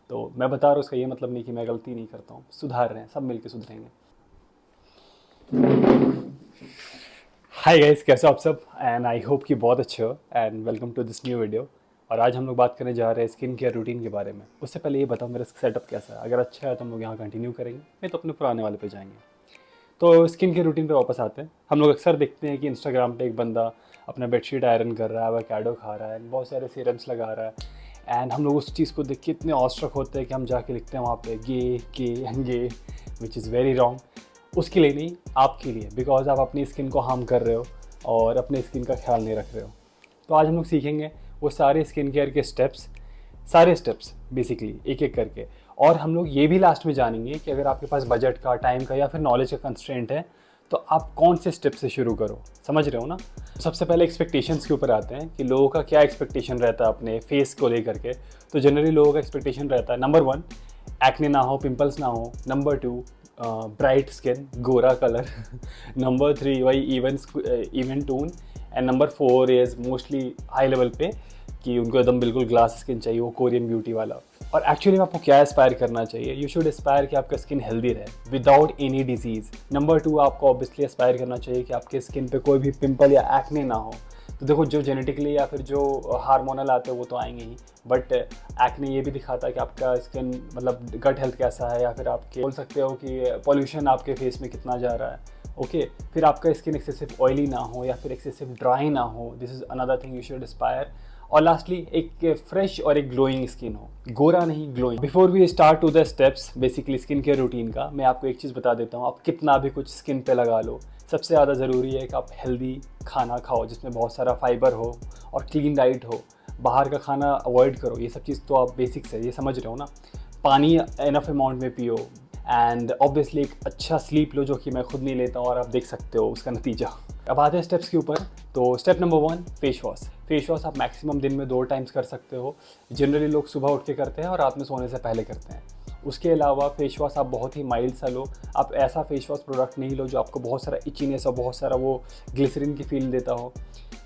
तो मैं बता रहा हूँ उसका ये मतलब नहीं कि मैं गलती नहीं करता हूँ, सुधार रहे हैं, सब मिलके सुधरेंगे। हाय गाइस, कैसे हो आप सब? एंड आई होप कि बहुत अच्छे हो and welcome to this new video. और आज हम लोग बात करने जा रहे हैं स्किन केयर रूटीन के बारे में। उससे पहले ये बताओ मेरा सेटअप कैसा है। अगर अच्छा है तो हम लोग यहाँ कंटिन्यू करेंगे, नहीं तो अपने पुराने वाले पे जाएंगे। तो स्किन केयर रूटीन पे वापस आते हैं। हम लोग अक्सर देखते हैं कि इंस्टाग्राम पे एक बंदा अपना बेडशीट आयरन कर रहा है, एवोकाडो खा रहा है, बहुत सारे सीरम्स लगा रहा है। एंड हम लोग उस चीज़ को देख के इतने ऑस्ट्रक होते हैं कि हम जाके लिखते हैं वहाँ पे गे, विच इज़ वेरी रॉन्ग। उसके लिए नहीं, आपके लिए, बिकॉज आप अपनी स्किन को हार्म कर रहे हो और अपने स्किन का ख्याल नहीं रख रहे हो। तो आज हम लोग सीखेंगे वो सारे स्किन केयर के स्टेप्स, सारे स्टेप्स बेसिकली एक एक करके। और हम लोग ये भी लास्ट में जानेंगे कि अगर आपके पास बजट का, टाइम का या फिर नॉलेज का कंस्ट्रेंट है तो आप कौन से स्टेप से शुरू करो। समझ रहे हो ना? सबसे पहले एक्सपेक्टेशंस के ऊपर आते हैं कि लोगों का क्या एक्सपेक्टेशन रहता है अपने फेस को लेकर के। तो जनरली लोगों का एक्सपेक्टेशन रहता है, नंबर 1, एक्ने ना हो, पिंपल्स ना हो। नंबर 2, ब्राइट स्किन, गोरा कलर। नंबर 3, वही even tone. And number 4 is mostly high level पे कि उनको एकदम बिल्कुल ग्लास स्किन चाहिए, वो कोरियन ब्यूटी वाला। और एक्चुअली में आपको क्या एस्पायर करना चाहिए? यू शुड एस्पायर कि आपका स्किन हेल्दी रहे विदाउट एनी डिजीज़। नंबर 2, आपको ऑब्वियसली एस्पायर करना चाहिए कि आपके स्किन पे कोई भी पिंपल या एक्ने ना हो। तो देखो, जो जेनेटिकली या फिर जो हार्मोनल आते हैं वो तो आएंगे ही, बट एक्ने ये भी दिखाता है कि आपका स्किन मतलब गट हेल्थ कैसा है, या फिर आप बोल सकते हो कि पॉल्यूशन आपके फेस में कितना जा रहा है। ओके, फिर आपका स्किन एक्सेसिव ऑयली ना हो या फिर एक्सेसिव ड्राई ना हो, this is another thing you should aspire. और लास्टली एक फ्रेश और एक ग्लोइंग स्किन हो, गोरा नहीं, glowing. Before we start to the steps basically skin care routine का, मैं आपको एक चीज़ बता देता हूँ। आप कितना भी कुछ स्किन पे लगा लो, सबसे ज़्यादा ज़रूरी है कि आप हेल्दी खाना खाओ जिसमें बहुत सारा फाइबर हो और क्लीन डाइट हो। बाहर का खाना अवॉइड करो, ये सब चीज़ तो आप बेसिक्स है, ये समझ रहे हो ना। पानी इनफ अमाउंट में पियो एंड ऑब्वियसली एक अच्छा स्लीप लो, जो कि मैं खुद नहीं लेता हूँ और आप देख सकते हो उसका नतीजा। अब आते हैं स्टेप्स के ऊपर। तो step number 1, face wash. Face wash आप मैक्सिमम दिन में 2 टाइम्स कर सकते हो। जनरली लोग सुबह उठ के करते हैं और रात में सोने से पहले करते हैं। उसके अलावा फेस वॉश आप बहुत ही माइल्ड सा लो। आप ऐसा फेस वॉश प्रोडक्ट नहीं लो जो आपको बहुत सारा इचीनेस और बहुत सारा वो ग्लिसरीन की फील देता हो।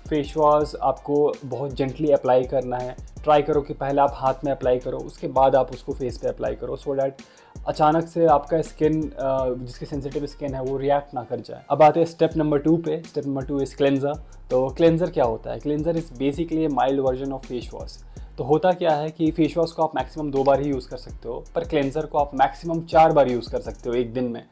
फेस वॉश आपको बहुत जेंटली अप्लाई करना है। ट्राई करो कि पहले आप हाथ में अप्लाई करो, उसके बाद आप उसको फेस पे अप्लाई करो, सो डैट अचानक से आपका स्किन जिसकी सेंसिटिव स्किन है वो रिएक्ट ना कर जाए। अब आते हैं स्टेप नंबर 2 पे। Step number 2 is cleanser. तो क्लेंजर क्या होता है? Cleanser is basically A mild version of face wash. तो होता क्या है कि फेस वॉश को आप मैक्सिमम 2 बार ही यूज़ कर सकते हो, पर क्लेंजर को आप मैक्सिमम 4 बार यूज़ कर सकते हो एक दिन में।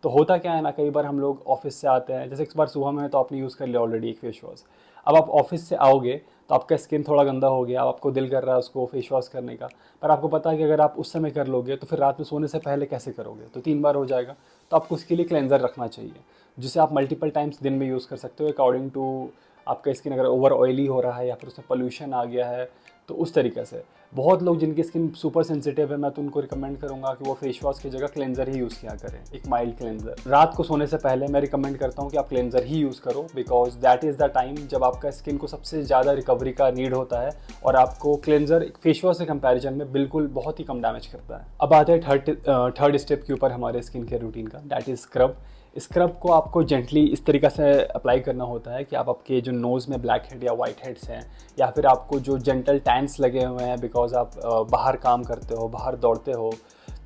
तो होता क्या है ना, कई बार हम लोग ऑफिस से आते हैं, जैसे एक बार सुबह में तो आपने यूज़ कर लिया ऑलरेडी एक फेस वॉश। अब आप ऑफिस से आओगे तो आपका स्किन थोड़ा गंदा हो गया, अब आपको दिल कर रहा है उसको फेस वॉश करने का, पर आपको पता है कि अगर आप उस समय कर लोगे तो फिर रात में सोने से पहले कैसे करोगे? तो 3 बार हो जाएगा। तो आपको उसके लिए क्लेंजर रखना चाहिए, जिसे आप मल्टीपल टाइम्स दिन में यूज़ कर सकते हो अकॉर्डिंग टू आपका स्किन अगर ओवर ऑयली हो रहा है या फिर उसमें पोल्यूशन आ गया है, तो उस तरीके से। बहुत लोग जिनकी स्किन सुपर सेंसिटिव है, मैं तो उनको रिकमेंड करूंगा कि वो फेस वॉश की जगह क्लेंजर ही यूज़ किया करें, एक माइल्ड क्लेंजर। रात को सोने से पहले मैं रिकमेंड करता हूँ कि आप क्लेंजर ही यूज़ करो, because that is the time जब आपका स्किन को सबसे ज़्यादा रिकवरी का नीड होता है, और आपको क्लेंजर फेस वॉश के कंपैरिजन में बिल्कुल बहुत ही कम डैमेज करता है। अब आते हैं थर्ड स्टेप के ऊपर हमारे स्किन केयर रूटीन का, दैट इज़ स्क्रब। स्क्रब को आपको जेंटली इस तरीक़े से अप्लाई करना होता है कि आप आपके जो नोज़ में ब्लैक हेड या वाइट हेड्स हैं, या फिर आपको जो जेंटल टैंस लगे हुए हैं बिकॉज आप बाहर काम करते हो, बाहर दौड़ते हो,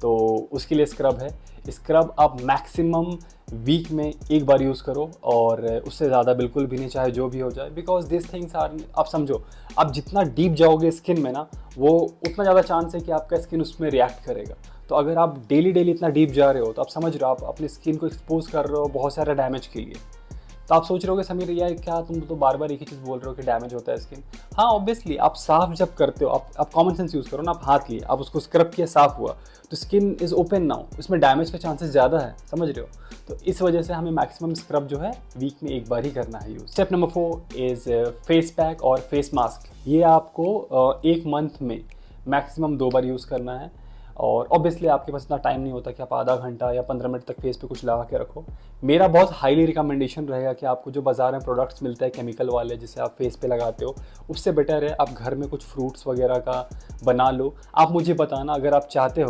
तो उसके लिए स्क्रब है। स्क्रब आप मैक्सिमम वीक में एक बार यूज़ करो, और उससे ज़्यादा बिल्कुल भी नहीं, चाहे जो भी हो जाए, बिकॉज दिस थिंग्स आर, आप समझो, आप जितना डीप जाओगे स्किन में ना, वो उतना ज़्यादा चांस है कि आपका स्किन उसमें रिएक्ट करेगा। तो अगर आप डेली डेली इतना डीप जा रहे हो तो आप समझ रहे हो, आप अपनी स्किन को एक्सपोज कर रहे हो बहुत सारे डैमेज के लिए। तो आप सोच रहे हो कि समीर यार क्या तुम तो बार बार एक ही चीज़ बोल रहे हो कि डैमेज होता है स्किन। हाँ, ऑब्वियसली आप साफ जब करते हो, आप कॉमन सेंस यूज़ करो ना, आप हाथ लिए, आप उसको स्क्रब किया, साफ हुआ, तो स्किन इज़ ओपन नाउ, इसमें डैमेज का चांसेस ज़्यादा है, समझ रहे हो? तो इस वजह से हमें मैक्सिमम स्क्रब जो है वीक में एक बार ही करना है use. Step number 4 is face pack और फेस मास्क। ये आपको एक मंथ में मैक्सिमम 2 बार यूज़ करना है। और ऑब्वियसली आपके पास इतना टाइम नहीं होता कि आप आधा घंटा या 15 मिनट तक फेस पे कुछ लगा के रखो। मेरा बहुत हाईली रिकमेंडेशन रहेगा कि आपको जो बाज़ार में प्रोडक्ट्स मिलते हैं केमिकल वाले, जिसे आप फेस पे लगाते हो, उससे बेटर है आप घर में कुछ फ्रूट्स वगैरह का बना लो। आप मुझे बताना अगर आप चाहते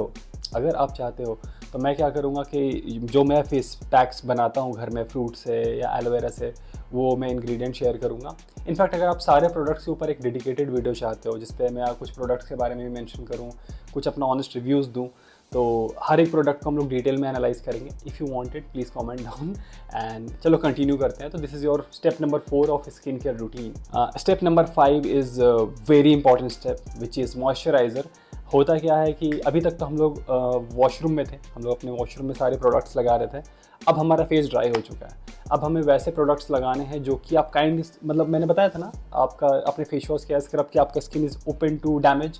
हो, तो मैं क्या करूँगा कि जो मैं फेस पैक्स बनाता हूँ घर में फ्रूट से या एलोवेरा से, वो मैं इंग्रेडिएंट शेयर करूँगा। इनफैक्ट अगर आप सारे प्रोडक्ट्स के ऊपर एक डेडिकेटेड वीडियो चाहते हो जिस पे मैं कुछ प्रोडक्ट्स के बारे में भी मेंशन करूँ, कुछ अपना ऑनेस्ट रिव्यूज़ दूँ, तो हर एक प्रोडक्ट को हम लोग डिटेल में एनालाइज करेंगे। If you want it please comment down and चलो कंटिन्यू करते हैं। तो this is your step number 4 of skin care routine. Step number 5 is very important step which is moisturiser. होता क्या है कि अभी तक तो हम लोग वॉशरूम में थे, हम लोग अपने वॉशरूम में सारे प्रोडक्ट्स लगा रहे थे। अब हमारा फेस ड्राई हो चुका है, अब हमें वैसे प्रोडक्ट्स लगाने हैं जो कि आप मतलब मैंने बताया था ना, आपका अपने फेस वॉश किया स्क्रब कि आपका skin is open to damage.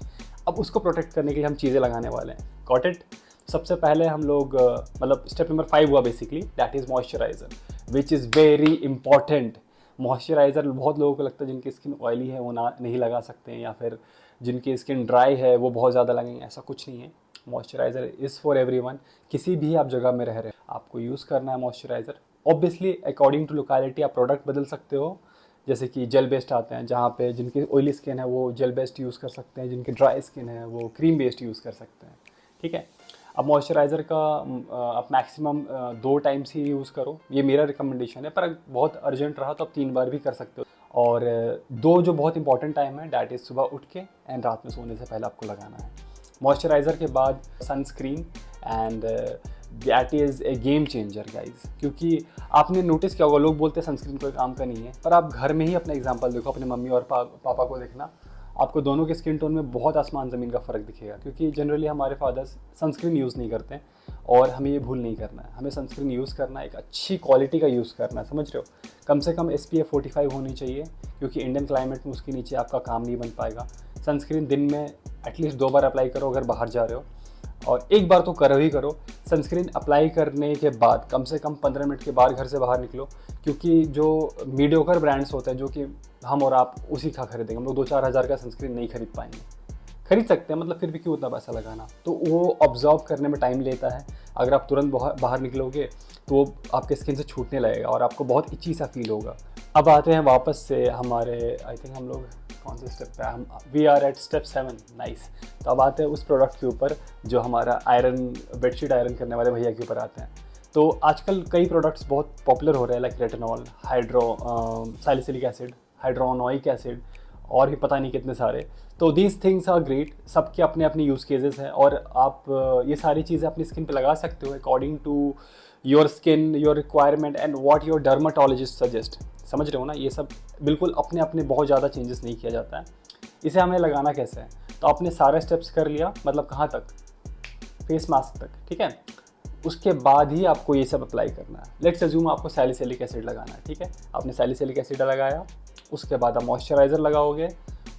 अब उसको प्रोटेक्ट करने के लिए हम चीज़ें लगाने वाले हैं। Got it? सबसे पहले हम लोग मतलब स्टेप नंबर 5 हुआ basically, that is moisturiser which is very important. Moisturiser बहुत लोगों को लगता है जिनकी स्किन ऑयली है वो नहीं लगा सकते हैं, या फिर जिनकी स्किन ड्राई है वो बहुत ज़्यादा लगेंगे। ऐसा कुछ नहीं है, मॉइस्चराइज़र इज़ फॉर एवरीवन। किसी भी आप जगह में रह रहे हैं आपको यूज़ करना है moisturizer. Obviously according to locality आप प्रोडक्ट बदल सकते हो, जैसे कि जेल बेस्ड आते हैं, जहाँ पे जिनकी ऑयली स्किन है वो जेल बेस्ड यूज़ कर सकते हैं, जिनकी ड्राई स्किन है वो क्रीम बेस्ड यूज़ कर सकते हैं। ठीक है, अब मॉइस्चराइज़र का आप मैक्सिमम 2 टाइम्स ही यूज़ करो, ये मेरा रिकमेंडेशन है। पर बहुत अर्जेंट रहा तो आप 3 बार भी कर सकते हो। और दो जो बहुत इंपॉर्टेंट टाइम है, डैट इज़ सुबह उठ के एंड रात में सोने से पहले आपको लगाना है। मॉइस्चराइज़र के बाद sunscreen, and that is a game changer guys. क्योंकि आपने नोटिस किया होगा, लोग बोलते हैं सनस्क्रीन कोई काम का नहीं है, पर आप घर में ही अपना एग्जांपल देखो, अपने मम्मी और पापा को देखना, आपको दोनों के स्किन टोन में बहुत आसमान ज़मीन का फ़र्क दिखेगा। क्योंकि जनरली हमारे फादर्स सनस्क्रीन यूज़ नहीं करते हैं, और हमें ये भूल नहीं करना है। हमें सनस्क्रीन यूज़ करना है, एक अच्छी क्वालिटी का यूज़ करना है, समझ रहे हो? कम से कम SPF 45 होनी चाहिए, क्योंकि इंडियन क्लाइमेट में उसके नीचे आपका काम नहीं बन पाएगा। सनस्क्रीन दिन में एटलीस्ट 2 बार अप्लाई करो अगर बाहर जा रहे हो, और एक बार तो करो ही करो। सनस्क्रीन अप्लाई करने के बाद कम से कम 15 मिनट के बाद घर से बाहर निकलो, क्योंकि जो मीडियोकर ब्रांड्स होते हैं जो कि हम और आप उसी का खरीदेंगे, हम लोग 2-4 हज़ार का सनस्क्रीन नहीं खरीद पाएंगे। खरीद सकते हैं, मतलब फिर भी क्यों उतना पैसा लगाना, तो वो ऑब्जॉर्व करने में टाइम लेता है। अगर आप तुरंत बाहर निकलोगे तो वो आपके स्किन से छूटने लगेगा और आपको बहुत इची सा फील होगा। अब आते हैं वापस से हमारे, आई थिंक हम लोग कौन से स्टेप पे, हम we are at step 7। Nice. तो अब आते हैं उस प्रोडक्ट के ऊपर जो हमारा बेडशीट आयरन करने वाले भैया के ऊपर आते हैं। तो आजकल कई प्रोडक्ट्स बहुत पॉपुलर हो रहे हैं, like retinol, salicylic acid, hyaluronic acid, और भी पता नहीं कितने सारे। तो दीज थिंग्स आर ग्रेट, सबके अपने अपने यूज़ केसेस हैं, और आप ये सारी चीज़ें अपनी स्किन पे लगा सकते हो according to your skin, your requirement and what your dermatologist suggest. समझ रहे हो ना? ये सब बिल्कुल अपने अपने बहुत ज़्यादा चेंजेस नहीं किया जाता है। इसे हमें लगाना कैसे है? तो आपने सारे स्टेप्स कर लिया, मतलब कहाँ तक? फेस मास्क तक, ठीक है। उसके बाद ही आपको ये सब अप्लाई करना है। लेट्स अज्यूम आपको सैलिसिलिक एसिड लगाना है, ठीक है। आपने सैलिसिलिक एसिड लगाया, उसके बाद आप मॉइस्चराइज़र लगाओगे,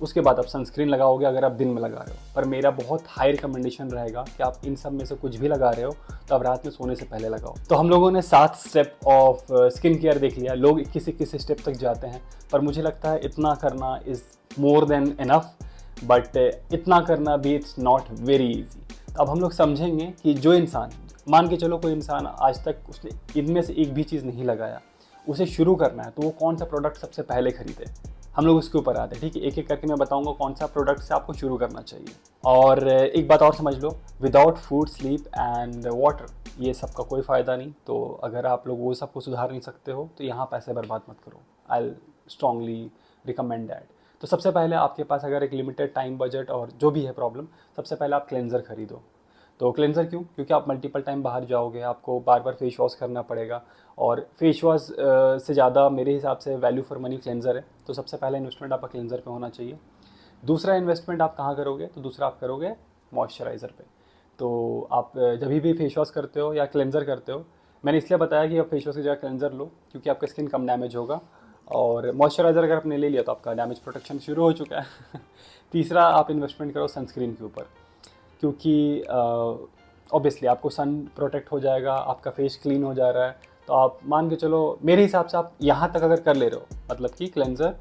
उसके बाद आप सनस्क्रीन लगाओगे अगर आप दिन में लगा रहे हो। पर मेरा बहुत हाई रिकमेंडेशन रहेगा कि आप इन सब में से कुछ भी लगा रहे हो तो आप रात में सोने से पहले लगाओ। तो हम लोगों ने 7 स्टेप ऑफ स्किन केयर देख लिया। लोग 21 स्टेप तक जाते हैं, पर मुझे लगता है इतना करना is more than enough, but इतना करना भी इट्स नॉट वेरी ईजी। तो अब हम लोग समझेंगे कि जो इंसान, मान के चलो कोई इंसान आज तक उसने इनमें से एक भी चीज़ नहीं लगाया, उसे शुरू करना है, तो वो कौन सा प्रोडक्ट सबसे पहले खरीदे। हम लोग उसके ऊपर आते हैं, ठीक है। एक एक करके मैं बताऊंगा कौन सा प्रोडक्ट से आपको शुरू करना चाहिए। और एक बात और समझ लो, without food, sleep and water, ये सब का कोई फ़ायदा नहीं। तो अगर आप लोग वो सब को सुधार नहीं सकते हो तो यहाँ पैसे बर्बाद मत करो। I strongly recommend that. तो सबसे पहले आपके पास अगर एक लिमिटेड टाइम, बजट और जो भी है प्रॉब्लम, सबसे पहले आप क्लेंजर खरीदो। तो क्लेंजर क्यों? क्योंकि आप मल्टीपल टाइम बाहर जाओगे, आपको बार बार फेस वॉश करना पड़ेगा, और फेस वॉश से ज़्यादा मेरे हिसाब से वैल्यू फॉर मनी क्लेंजर है। तो सबसे पहला इन्वेस्टमेंट आपका क्लेंजर पे होना चाहिए। दूसरा इन्वेस्टमेंट आप कहाँ करोगे? तो दूसरा आप करोगे मॉइस्चराइज़र पे। तो आप जब भी फेस वॉश करते हो या क्लेंजर करते हो, मैंने इसलिए बताया कि आप फेस वॉश की जगह क्लेंजर लो, क्योंकि आपका स्किन कम डैमेज होगा। और मॉइस्चराइज़र अगर आपने ले लिया तो आपका डैमेज प्रोटेक्शन शुरू हो चुका है। तीसरा आप इन्वेस्टमेंट करो सनस्क्रीन के ऊपर, क्योंकि ऑब्वियसली आपको सन प्रोटेक्ट हो जाएगा, आपका फेस क्लीन हो जा रहा है। तो आप मान के चलो, मेरे हिसाब से आप यहाँ तक अगर कर ले रहे हो, मतलब कि क्लेंजर,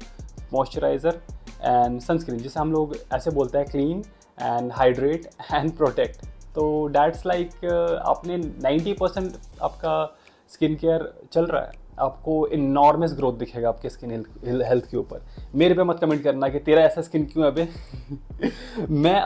मॉइस्चराइज़र एंड सनस्क्रीन, जिसे हम लोग ऐसे बोलते हैं clean and hydrate and protect, तो डैट्स लाइक आपने 90% आपका स्किन केयर चल रहा है। आपको इनॉर्मस ग्रोथ दिखेगा आपके स्किन हेल्थ के ऊपर। मेरे पे मत कमेंट करना कि तेरा ऐसा स्किन क्यों है बे। मैं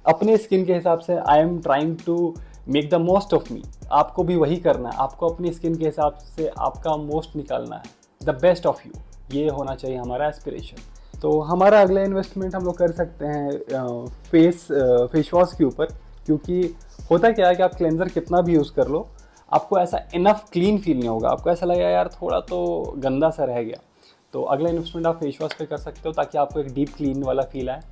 अपने स्किन के हिसाब से I am trying to make the most of me. आपको भी वही करना है, आपको अपनी स्किन के हिसाब से आपका मोस्ट निकालना है, द बेस्ट ऑफ यू। ये होना चाहिए हमारा एस्पिरेशन। तो हमारा अगला इन्वेस्टमेंट हम लोग कर सकते हैं फेस वॉश के ऊपर, क्योंकि होता क्या है कि आप क्लेंजर कितना भी यूज़ कर लो, आपको ऐसा इनफ क्लीन फील नहीं होगा, आपको ऐसा लगेगा यार थोड़ा तो गंदा सा रह गया। तो अगला इन्वेस्टमेंट आप फेस वॉश पे कर सकते हो ताकि आपको एक डीप क्लीन वाला फील आए।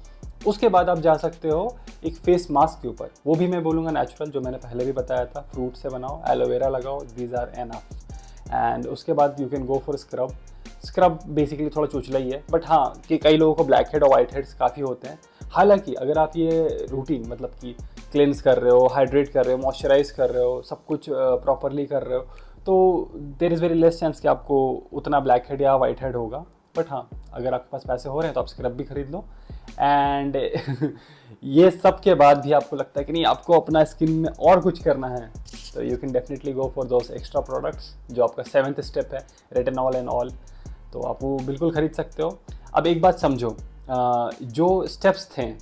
उसके बाद आप जा सकते हो एक फेस मास्क के ऊपर, वो भी मैं बोलूँगा नेचुरल, जो मैंने पहले भी बताया था, फ्रूट से बनाओ, एलोवेरा लगाओ, दीज आर एनफ। एंड उसके बाद you can go for scrub. Scrub basically थोड़ा चुचला ही है, बट हाँ कि कई लोगों को ब्लैक हेड और वाइट हेड्स काफ़ी होते हैं। हालांकि अगर आप ये रूटीन मतलब कि क्लेंस कर रहे हो, हाइड्रेट कर रहे हो, मॉइस्चराइज कर रहे हो, सब कुछ प्रॉपरली कर रहे हो, तो there is very less chance कि आपको उतना ब्लैक हेड या वाइट हेड होगा। बट हाँ, अगर आपके पास पैसे हो रहे हैं तो आप स्क्रब भी खरीद लो। एंड ये सब के बाद भी आपको लगता है कि नहीं, आपको अपना स्किन में और कुछ करना है, तो you can definitely go for those extra products, जो आपका 7th स्टेप है, रेटिनॉल एंड ऑल। तो आप वो बिल्कुल ख़रीद सकते हो। अब एक बात समझो, जो स्टेप्स थे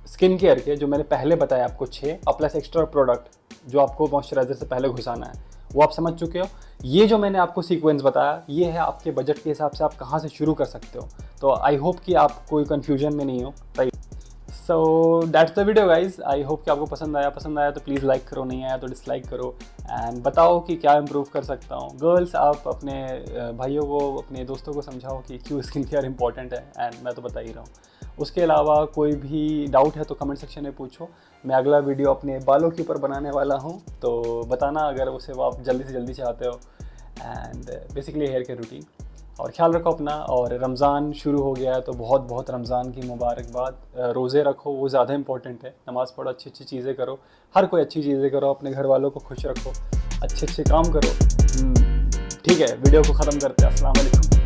स्किन केयर के, जो मैंने पहले बताया आपको 6 और प्लस एक्स्ट्रा प्रोडक्ट जो आपको मॉइस्चराइजर से पहले घुसाना है, वो आप समझ चुके हो। ये जो मैंने आपको सीक्वेंस बताया, ये है आपके बजट के हिसाब से आप कहाँ से शुरू कर सकते हो। तो आई होप कि आप कोई कन्फ्यूजन में नहीं हो, right. So that's the video guys. I hope कि आपको पसंद आया तो प्लीज़ लाइक करो, नहीं आया तो डिसलाइक करो, एंड बताओ कि क्या इम्प्रूव कर सकता हूँ। गर्ल्स, आप अपने भाइयों को, अपने दोस्तों को समझाओ कि क्यों स्किन केयर इंपॉर्टेंट है, एंड मैं तो बता ही रहा हूँ। उसके अलावा कोई भी डाउट है तो कमेंट सेक्शन में पूछो। मैं अगला वीडियो अपने बालों के ऊपर बनाने वाला हूँ, तो बताना अगर उसे वो आप जल्दी से जल्दी चाहते हो। And basically hair care routine, और ख्याल रखो अपना। और रमज़ान शुरू हो गया है तो बहुत बहुत रमज़ान की मुबारकबाद। रोज़े रखो, वो ज़्यादा इंपॉर्टेंट है। नमाज़ पढ़ो, अच्छी अच्छी चीज़ें करो, हर कोई अच्छी चीज़ें करो, अपने घर वालों को खुश रखो, अच्छे अच्छे काम करो। ठीक है, वीडियो को ख़त्म करते हैं। अस्सलाम वालेकुम।